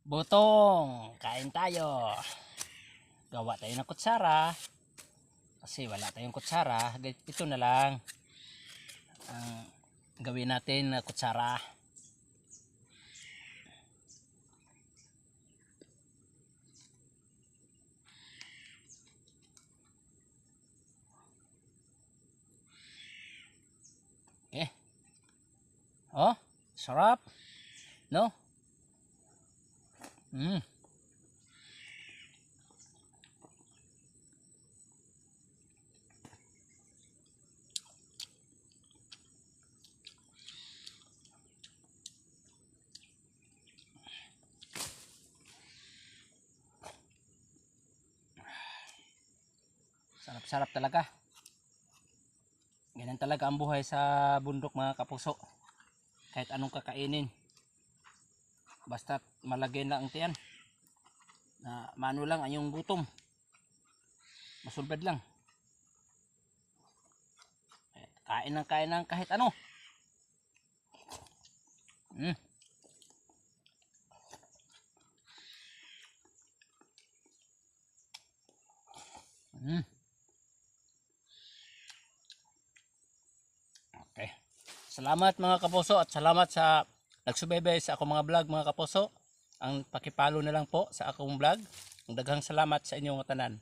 Butong, kain tayo. Gawa tayo ng kutsara. Kasi wala tayong kutsara. Ito na lang ang gawin natin na kutsara. Okay. Oh, sarap. No? Sarap-sarap talaga. Ganyan talaga ang buhay sa bundok, mga kapuso. Kahit anong kakainin, basta malagay lang ang tiyan. Na mano lang ang yung gutom. Masulbad lang. Kain ng kahit ano. Mm. Mm. Okay. Salamat mga kapuso at salamat sa nagsubaybay sa akong mga vlog, mga kapuso. Ang pakipalo na lang po sa akong vlog. Daghang salamat sa inyong tanan.